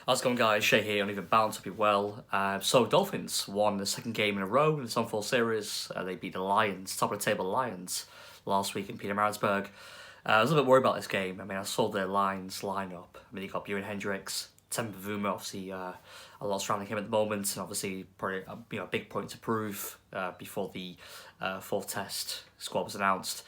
How's it going, guys? Shay here, and even bounce up you well. So Dolphins won the second game in a row in the Sunfoil Series. They beat the Lions, top of the table Lions, last week in Peter Maritzburg. I was a little bit worried about this game. I mean, I saw the Lions line up. I mean, you got Buren Hendricks, Temba Bavuma, obviously a lot surrounding him at the moment, and obviously probably a big point to prove before the fourth test squad was announced.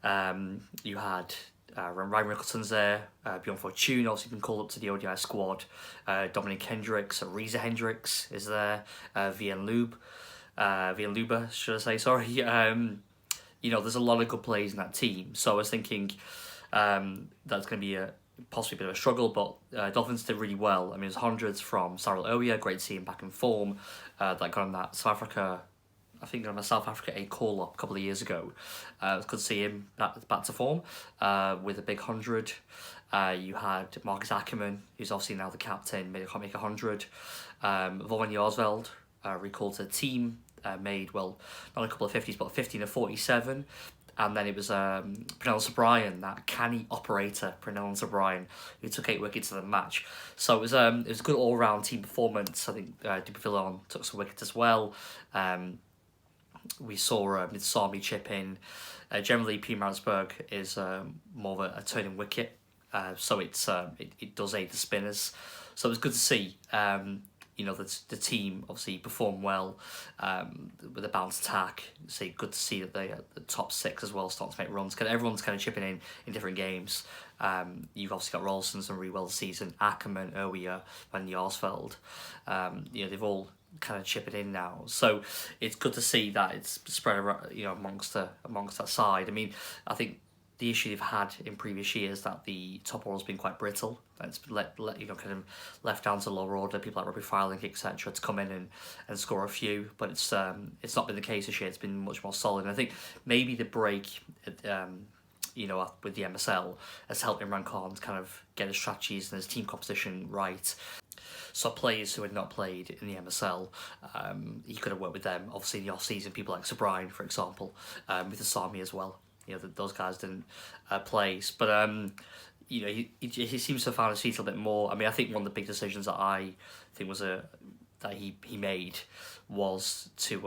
You had Ryan Rickleton's there, Bjorn Fortune obviously been called up to the ODI squad, Dominic Hendricks, Reza Hendricks is there, Vian Luba, should I say, sorry. You know, there's a lot of good players in that team, so I was thinking that's going to be possibly a bit of a struggle, but Dolphins did really well. I mean, there's hundreds from Cyril Oya, great to see him back in form, that got on that South Africa, I think on a South Africa A call-up a couple of years ago. It was good to see him back to form with a big 100. You had Marcus Ackerman, who's obviously now the captain, make 100. Vaughan Yarsveld recalled to the team, made, well, not a couple of 50s, but 50 and a 47. And then it was Pernell O'Brien, that canny operator, Pernell O'Brien, who took 8 wickets in the match. So it was a good all-round team performance. I think Dupavillon took some wickets as well. We saw Mitsami chip in. Generally, Peter Maritzburg is more of a turning wicket, so it does aid the spinners. So it was good to see. You know, the team obviously performed well with a balanced attack. So good to see that they the top 6 as well starting to make runs. Everyone's kind of chipping in different games. You've obviously got Rolson's done really well this season. Ackerman, Oya, and Yarsfeld. You know, they've all kind of chipping in now, so it's good to see that it's spread around, you know, amongst that side. I mean, I think the issue they've had in previous years that the top order's been quite brittle. It's let you know, kind of left down to lower order, people like Robbie Fryling, etc., to come in and score a few. But it's not been the case this year. It's been much more solid. And I think maybe the break, you know, with the MSL has helped Imran Khan kind of get his strategies and his team composition right. So players who had not played in the MSL, he could have worked with them. Obviously, in the off-season, people like Sir Brian, for example, with the Sami as well. You know, those guys didn't play. But, you know, he seems to have found his feet a little bit more. I mean, I think one of the big decisions that I think was that he made was to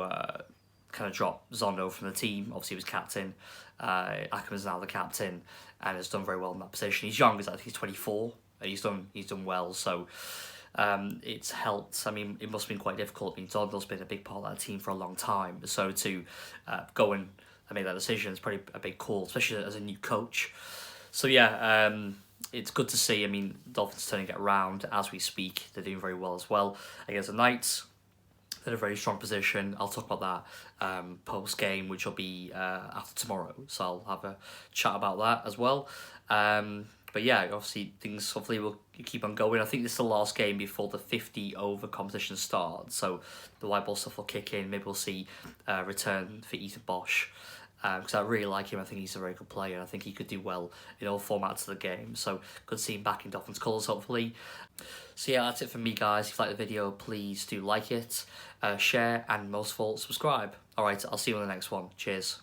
kind of drop Zondo from the team. Obviously, he was captain. Ackerman's now the captain and has done very well in that position. He's young, I think he's 24. He's done well, so it's helped. I mean, it must have been quite difficult. I mean, Zondo's been a big part of that team for a long time, so to go and make that decision is probably a big call, especially as a new coach. So yeah, it's good to see. I mean, Dolphins turning it around as we speak. They're doing very well as well against the Knights. They're in a very strong position. I'll talk about that post-game, which will be after tomorrow. So I'll have a chat about that as well. But yeah, obviously things hopefully will keep on going. I think this is the last game before the 50 over competition starts. So the white ball stuff will kick in. Maybe we'll see return for Ethan Bosch. Because I really like him. I think he's a very good player. I think he could do well in all formats of the game. So good to see him back in Dolphins colours, hopefully. So yeah, that's it for me, guys. If you like the video, please do like it, share, and most of all, subscribe. Alright, I'll see you on the next one. Cheers.